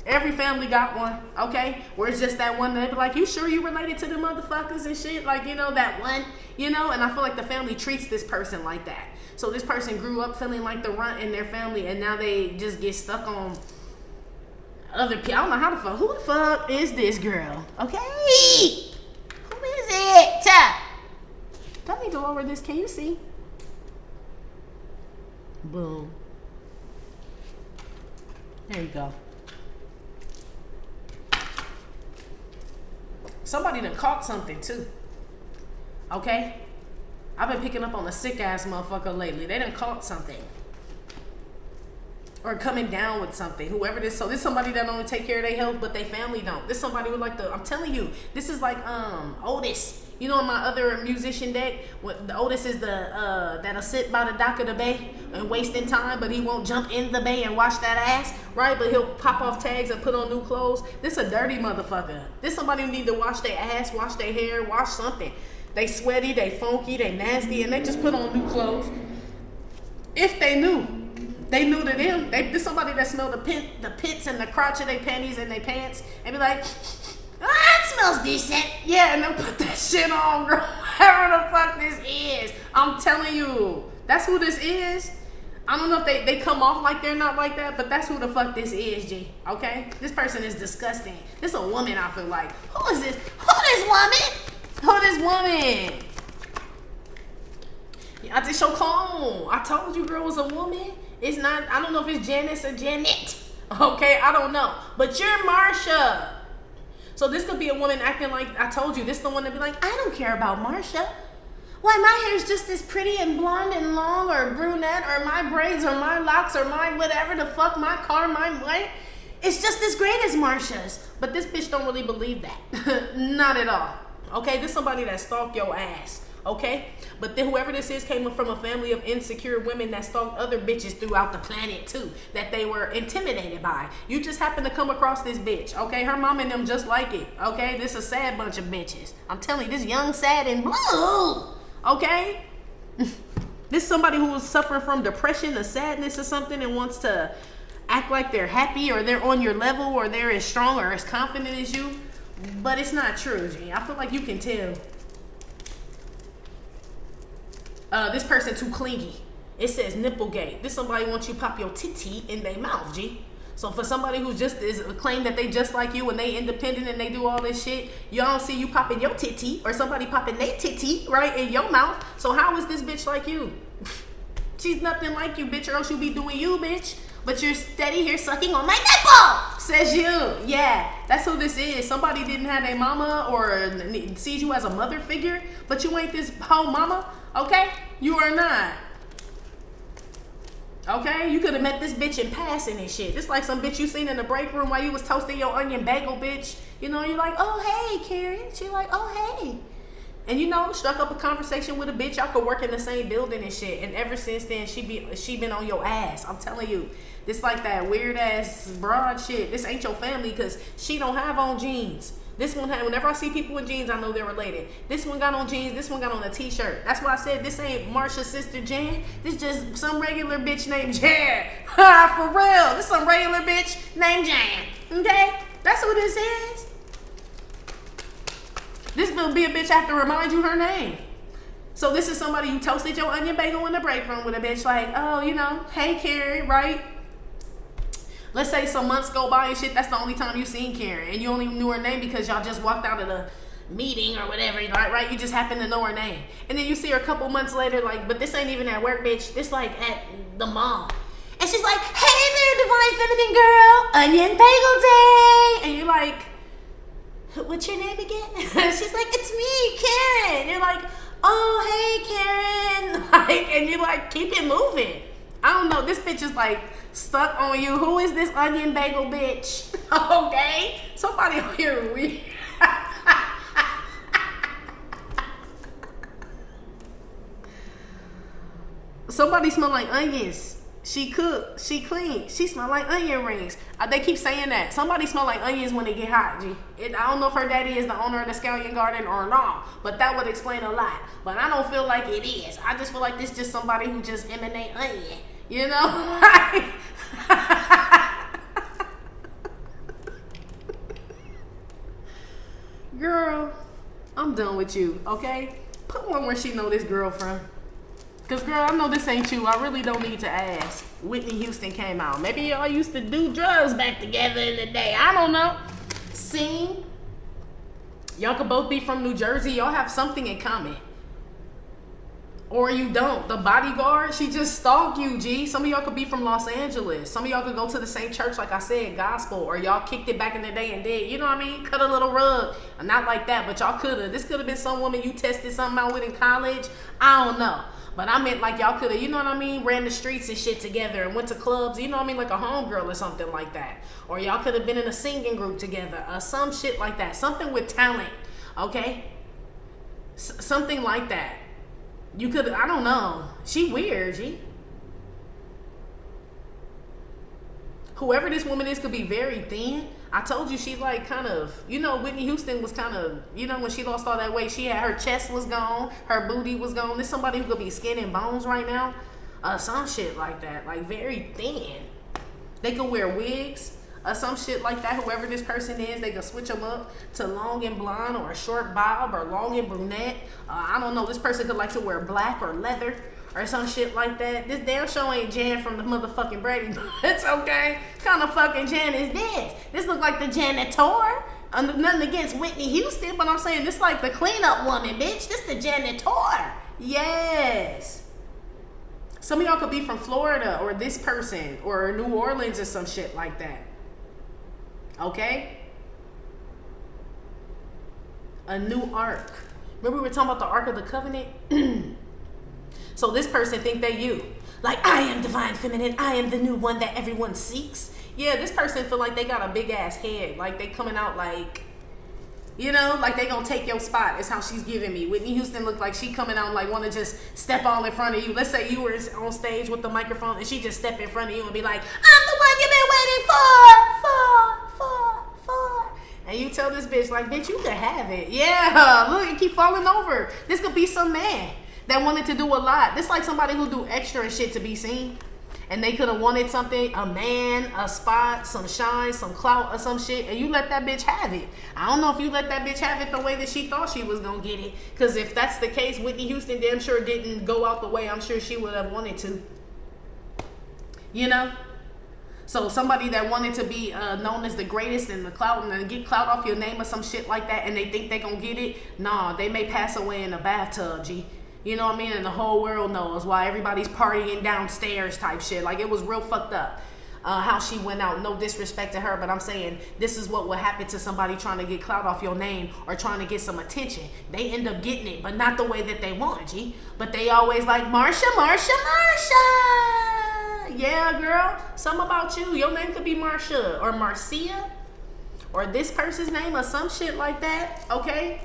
Every family got one, okay? Where it's just that one that they be like, you sure you related to the motherfuckers and shit? Like, you know, that one, you know? And I feel like the family treats this person like that. So this person grew up feeling like the runt in their family, and now they just get stuck on other people. I don't know how the fuck. Who the fuck is this girl? Okay, who is it? Do I need to lower this? Can you see? Boom. There you go. Somebody done caught something too. Okay, I've been picking up on a sick ass motherfucker lately. They done caught something. Or coming down with something, whoever this. So this is somebody that don't take care of their health, but their family don't. This is somebody with like I'm telling you, this is like Otis. You know, in my other musician deck, the Otis is the that'll sit by the dock of the bay and wasting time, but he won't jump in the bay and wash that ass, right? But he'll pop off tags and put on new clothes. This a dirty motherfucker. This somebody who need to wash their ass, wash their hair, wash something. They sweaty, they funky, they nasty, and they just put on new clothes. If they knew. They knew to them. This somebody that smelled the pits and the crotch of their panties and their pants and be like, it smells decent. Yeah, and then put that shit on, girl. Whatever the fuck this is. I'm telling you. That's who this is. I don't know if they come off like they're not like that, but that's who the fuck this is, G. Okay? This person is disgusting. This a woman, I feel like. Who is this? Who this woman? Who this woman? Yeah, I just show clone. I told you, girl, was a woman. It's not, I don't know if it's Janice or Janet. Okay, I don't know. But you're Marcia. So this could be a woman acting like, I told you, this is the one to be like, I don't care about Marcia. Why, my hair is just as pretty and blonde and long, or brunette, or my braids, or my locks, or my whatever the fuck, my car, my what? It's just as great as Marcia's. But this bitch don't really believe that. Not at all. Okay, this is somebody that stalked your ass. Okay? But then whoever this is came from a family of insecure women that stalked other bitches throughout the planet too, that they were intimidated by. You just happen to come across this bitch. Okay? Her mom and them just like it. Okay? This is a sad bunch of bitches. I'm telling you, this young, sad, and blue. Okay? This is somebody who is suffering from depression or sadness or something and wants to act like they're happy or they're on your level or they're as strong or as confident as you. But it's not true, G. I feel like you can tell. This person too clingy. It says nipplegate. This somebody wants you to pop your titty in their mouth, G. So for somebody who just is claim that they just like you and they independent and they do all this shit, y'all don't see you popping your titty or somebody popping their titty right in your mouth. So how is this bitch like you? She's nothing like you, bitch, or else you be doing you, bitch. But you're steady here sucking on my nipple, says you. Yeah, that's who this is. Somebody didn't have a mama or sees you as a mother figure, but you ain't this whole mama, okay? You are not. Okay, you could have met this bitch in passing and shit. It's like some bitch you seen in the break room while you was toasting your onion bagel, bitch. You know, you're like, oh, hey, Karen. She like, oh, hey. And you know, struck up a conversation with a bitch. Y'all could work in the same building and shit. And ever since then, she been on your ass. I'm telling you. This like that weird ass broad shit. This ain't your family because she don't have on jeans. This one had, whenever I see people with jeans, I know they're related. This one got on jeans, this one got on a t-shirt. That's why I said this ain't Marcia's sister Jan. This just some regular bitch named Jan. Ha, for real. This some regular bitch named Jan. Okay? That's who this is. This will be a bitch I have to remind you her name. So this is somebody you toasted your onion bagel in the break room with a bitch like, oh, you know, hey Carrie, right? Let's say some months go by and shit, that's the only time you seen Karen. And you only knew her name because y'all just walked out of the meeting or whatever, right? You just happen to know her name. And then you see her a couple months later, like, but this ain't even at work, bitch. This like at the mall. And she's like, hey there, divine feminine girl, onion bagel day. And you're like, what's your name again? She's like, it's me, Karen. You're like, oh, hey, Karen. Like, and you like, keep it moving. I don't know. This bitch is like stuck on you. Who is this onion bagel bitch? Okay. Somebody on here weird. Somebody smell like onions. She cook. She clean. She smell like onion rings. They keep saying that. Somebody smell like onions when they get hot, G. I don't know if her daddy is the owner of the Scallion Garden or not, but that would explain a lot. But I don't feel like it is. I just feel like this just somebody who just emanate onion. You know? Girl, I'm done with you, okay? Put one where she know this girl from. Because, girl, I know this ain't you. I really don't need to ask. Whitney Houston came out. Maybe y'all used to do drugs back together in the day. I don't know. Sing. Y'all could both be from New Jersey. Y'all have something in common. Or you don't. The bodyguard, she just stalked you, G. Some of y'all could be from Los Angeles. Some of y'all could go to the same church, like I said, gospel. Or y'all kicked it back in the day and did, you know what I mean? Cut a little rug. Not like that, but y'all could have. This could have been some woman you tested something out with in college. I don't know. But I meant like y'all could have, you know what I mean, ran the streets and shit together and went to clubs, you know what I mean, like a homegirl or something like that. Or y'all could have been in a singing group together or some shit like that. Something with talent, okay? Something like that. You could, I don't know. She weird, G. Whoever this woman is could be very thin. I told you she's like kind of, you know, Whitney Houston was kind of, you know, when she lost all that weight, she had, her chest was gone, her booty was gone. There's somebody who could be skin and bones right now. Some shit like that, like very thin. They could wear wigs or some shit like that. Whoever this person is, they could switch them up to long and blonde or a short bob or long and brunette. I don't know. This person could like to wear black or leather or some shit like that. This damn show ain't Jan from the motherfucking Brady. It's okay. What kind of fucking Jan is this? This look like the janitor. Nothing against Whitney Houston, but I'm saying this like the cleanup woman, bitch. This the janitor. Yes. Some of y'all could be from Florida or this person or New Orleans or some shit like that. Okay? A new ark. Remember we were talking about the Ark of the Covenant? So this person think they you. Like, I am divine feminine. I am the new one that everyone seeks. Yeah, this person feel like they got a big ass head. Like they coming out like, you know, like they gonna take your spot. Is how she's giving me. Whitney Houston looked like she coming out like want to just step all in front of you. Let's say you were on stage with the microphone and she just step in front of you and be like, I'm the one you've been waiting for. And you tell this bitch like, bitch, you can have it. Yeah, look, you keep falling over. This could be some man that wanted to do a lot. This like somebody who do extra and shit to be seen. And they could have wanted something, a man, a spot, some shine, some clout or some shit, and you let that bitch have it. I don't know if you let that bitch have it the way that she thought she was gonna get it. Because if that's the case, Whitney Houston damn sure didn't go out the way I'm sure she would have wanted to. You know? So somebody that wanted to be known as the greatest and the clout and get clout off your name or some shit like that and they think they gonna get it, nah, they may pass away in a bathtub, G. You know what I mean? And the whole world knows why everybody's partying downstairs type shit. Like, it was real fucked up how she went out. No disrespect to her, but I'm saying this is what would happen to somebody trying to get clout off your name or trying to get some attention. They end up getting it, but not the way that they want, G. But they always like, Marcia. Yeah, girl. Something about you. Your name could be Marcia or Marcia or this person's name or some shit like that, okay?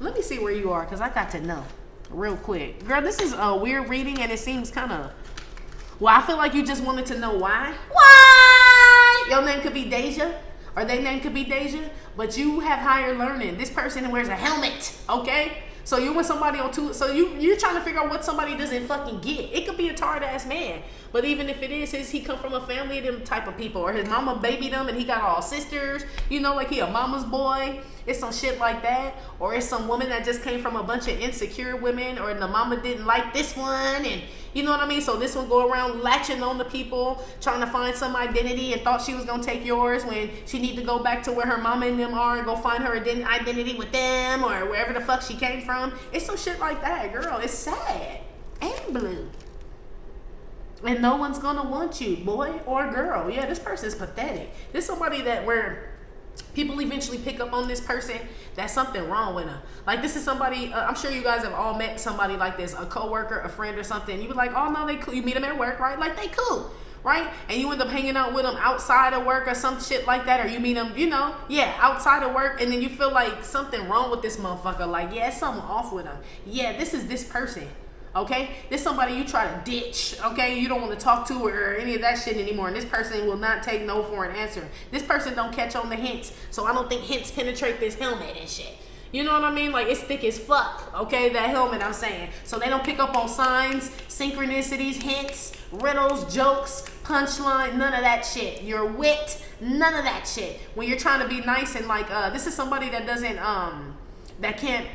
Let me see where you are, because I got to know real quick. Girl, this is a weird reading, and it seems kind of... Well, I feel like you just wanted to know why. Why? Your name could be Deja, or their name could be Deja, but you have higher learning. This person wears a helmet, okay? So you with somebody on two... So you're trying to figure out what somebody doesn't fucking get. It could be a tired-ass man, but even if it is, he come from a family of them type of people, or his mama babied him, and he got all sisters, you know, like he a mama's boy. It's some shit like that. Or it's some woman that just came from a bunch of insecure women, or the mama didn't like this one, and you know what I mean? So this one go around latching on to people, trying to find some identity, and thought she was gonna take yours when she need to go back to where her mama and them are and go find her identity with them, or wherever the fuck she came from. It's some shit like that, girl. It's sad and blue. And no one's gonna want you, boy or girl. Yeah, this person's pathetic. This somebody that where people eventually pick up on this person, that's something wrong with them. Like, this is somebody, I'm sure you guys have all met somebody like this, a coworker, a friend or something. You be like, oh no, they cool. You meet them at work, right? Like, they cool, right? And you end up hanging out with them outside of work or some shit like that. Or you meet them, you know, yeah, outside of work. And then you feel like something wrong with this motherfucker. Like, yeah, something off with them. Yeah, this is this person. Okay, this somebody you try to ditch. Okay, you don't want to talk to or any of that shit anymore, and this person will not take no for an answer. This person don't catch on the hints, so I don't think hints penetrate this helmet and shit. You know what I mean? Like, it's thick as fuck. Okay, that helmet I'm saying. So they don't pick up on signs, synchronicities, hints, riddles, jokes, punchline, none of that shit. Your wit, none of that shit. When you're trying to be nice and like, this is somebody that doesn't, that can't,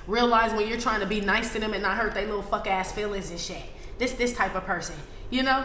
realize when you're trying to be nice to them and not hurt their little fuck ass feelings and shit. This type of person, you know?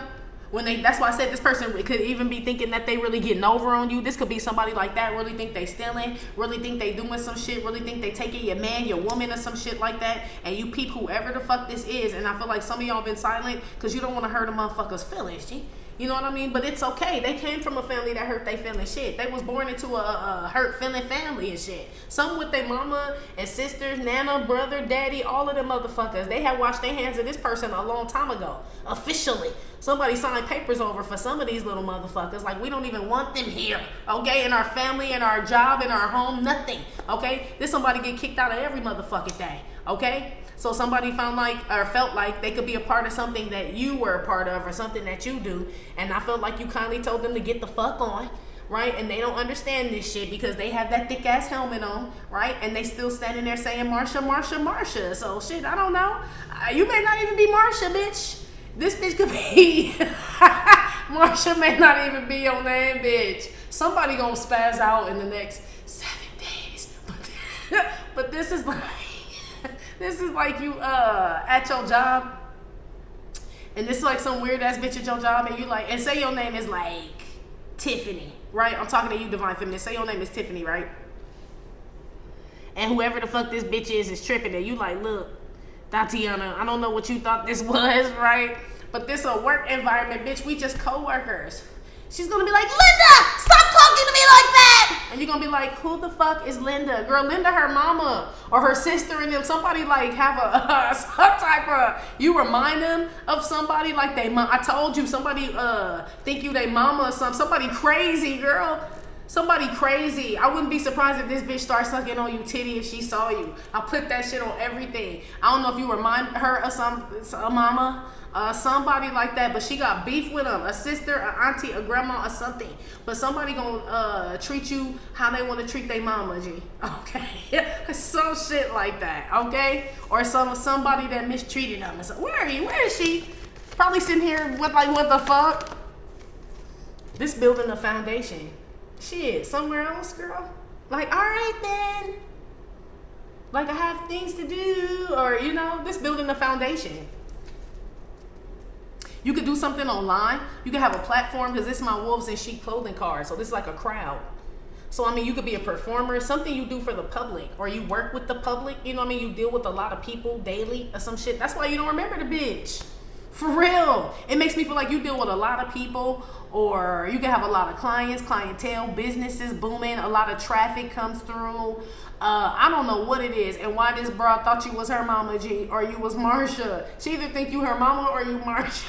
When that's why I said this person could even be thinking that they really getting over on you. This could be somebody like that, really think they stealing, really think they doing some shit, really think they taking your man, your woman or some shit like that, and you peep whoever the fuck this is. And I feel like some of y'all been silent because you don't want to hurt a motherfucker's feelings, G. You know what I mean? But it's okay. They came from a family that hurt they feeling shit. They was born into a hurt feeling family and shit. Some with their mama and sisters, nana, brother, daddy, all of them motherfuckers. They had washed their hands of this person a long time ago. Officially. Somebody signed papers over for some of these little motherfuckers. Like, we don't even want them here. Okay? In our family, in our job, in our home, nothing. Okay? This somebody get kicked out of every motherfucking thing. Okay? So somebody found like, or felt like they could be a part of something that you were a part of or something that you do. And I felt like you kindly told them to get the fuck on, right? And they don't understand this shit because they have that thick ass helmet on, right? And they still standing there saying Marcia, Marcia, Marcia. So shit, I don't know. You may not even be Marcia, bitch. This bitch could be, Marcia may not even be your name, bitch. Somebody gonna spaz out in the next 7 days. But this is like, this is like you at your job, and this is like some weird ass bitch at your job, and you like, and say your name is like Tiffany, right? I'm talking to you, Divine Feminine. Say your name is Tiffany, right? And whoever the fuck this bitch is tripping, and you like, look, Tatiana, I don't know what you thought this was, right? But this a work environment, bitch. We just co-workers. She's gonna be like, Linda, stop talking to me like that. And you're gonna be like, who the fuck is Linda? Girl, Linda, her mama or her sister and them. Somebody like have a some type of, you remind them of somebody like they mom. I told you, somebody think you they mama or something. Somebody crazy, girl. Somebody crazy. I wouldn't be surprised if this bitch starts sucking on you titty if she saw you. I'll put that shit on everything. I don't know if you remind her of a mama, somebody like that, but she got beef with them, a sister, an auntie, a grandma, or something. But somebody gonna treat you how they want to treat their mama, G. Okay, some shit like that. Okay, or somebody that mistreated them. So, where are you? Where is she? Probably sitting here with like, what the fuck? This building a foundation. Shit, somewhere else, girl. Like, all right then. Like, I have things to do, or you know, this building a foundation. You could do something online. You could have a platform, because this is my Wolves in Sheep clothing card. So this is like a crowd. So I mean, you could be a performer, something you do for the public, or you work with the public. You know what I mean? You deal with a lot of people daily or some shit. That's why you don't remember the bitch. For real. It makes me feel like you deal with a lot of people, or you can have a lot of clients, clientele, businesses booming, a lot of traffic comes through. I don't know what it is and why this broad thought you was her mama, G, or you was Marcia. She either think you her mama or you Marcia.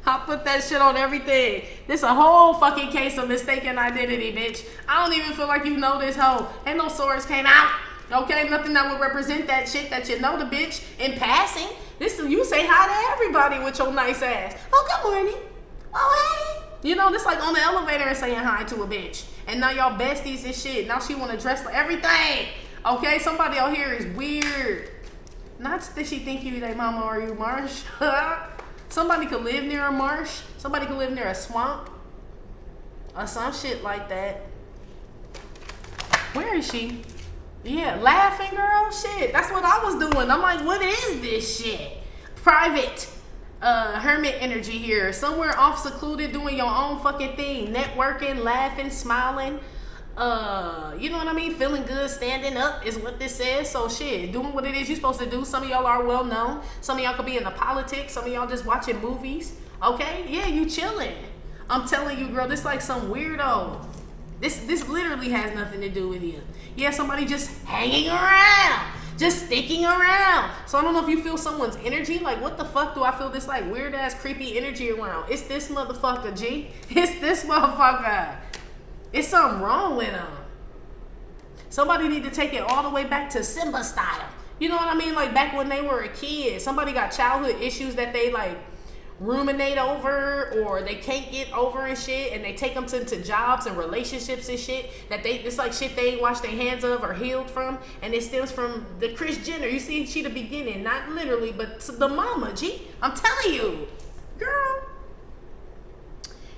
I'll put that shit on everything. This a whole fucking case of mistaken identity, bitch. I don't even feel like you know this hoe. Ain't no swords came out. Okay, nothing that would represent that shit that you know the bitch in passing. This you say hi to everybody with your nice ass. Oh, good morning. Oh, hey. You know, this like on the elevator and saying hi to a bitch. And now y'all besties and shit. Now she want to dress like everything. Okay, somebody out here is weird. Not that she think you their mama or you Marsh. Somebody could live near a marsh. Somebody could live near a swamp. Or some shit like that. Where is she? Yeah, laughing, girl. Shit, that's what I was doing. I'm like, what is this shit? Private hermit energy here. Somewhere off secluded doing your own fucking thing. Networking, laughing, smiling. You know what I mean? Feeling good, standing up is what this says. So shit, doing what it is you're supposed to do. Some of y'all are well known. Some of y'all could be in the politics. Some of y'all just watching movies. Okay? Yeah, you chilling. I'm telling you, girl, this like some weirdo. This literally has nothing to do with you. Yeah, somebody just hanging around, just sticking around. So I don't know if you feel someone's energy. Like, what the fuck do I feel this like weird ass creepy energy around? It's this motherfucker, G. It's this motherfucker. It's something wrong with him. Somebody need to take it all the way back to Simba style. You know what I mean? Like back when they were a kid. Somebody got childhood issues that they like ruminate over, or they can't get over and shit, and they take them to jobs and relationships and shit that it's like shit they ain't washed their hands of or healed from, and it stems from the Kris Jenner. You see, she the beginning, not literally, but the mama, G. I'm telling you, girl,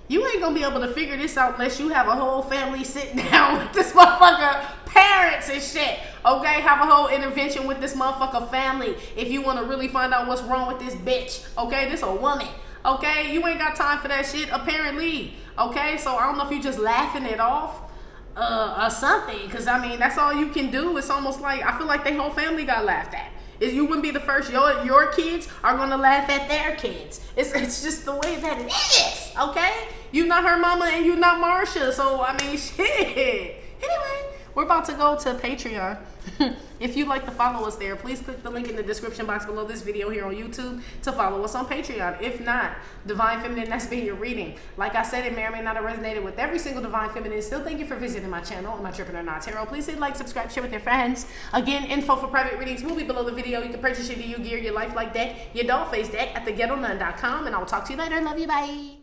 you ain't gonna be able to figure this out unless you have a whole family sitting down with this motherfucker, parents and shit. Okay, have a whole intervention with this motherfucker family if you want to really find out what's wrong with this bitch. Okay, this a woman. Okay, you ain't got time for that shit apparently. Okay, so I don't know if you just laughing it off or something, because I mean that's all you can do. It's almost like I feel like their whole family got laughed at. You wouldn't be the first. Your kids are gonna laugh at their kids. It's just the way that it is. Okay, you not her mama and you not Marcia. So I mean, shit. Anyway, we're about to go to Patreon. If you'd like to follow us there, please click the link in the description box below this video here on YouTube to follow us on Patreon. If not, Divine Feminine, that's been your reading. Like I said, it may or may not have resonated with every single Divine Feminine. Still, thank you for visiting my channel, My Trippin' or Not Tarot. Please hit like, subscribe, share with your friends. Again, info for private readings will be below the video. You can purchase your gear, your life like deck, your doll face deck at theghettonun.com, and I will talk to you later. Love you, bye.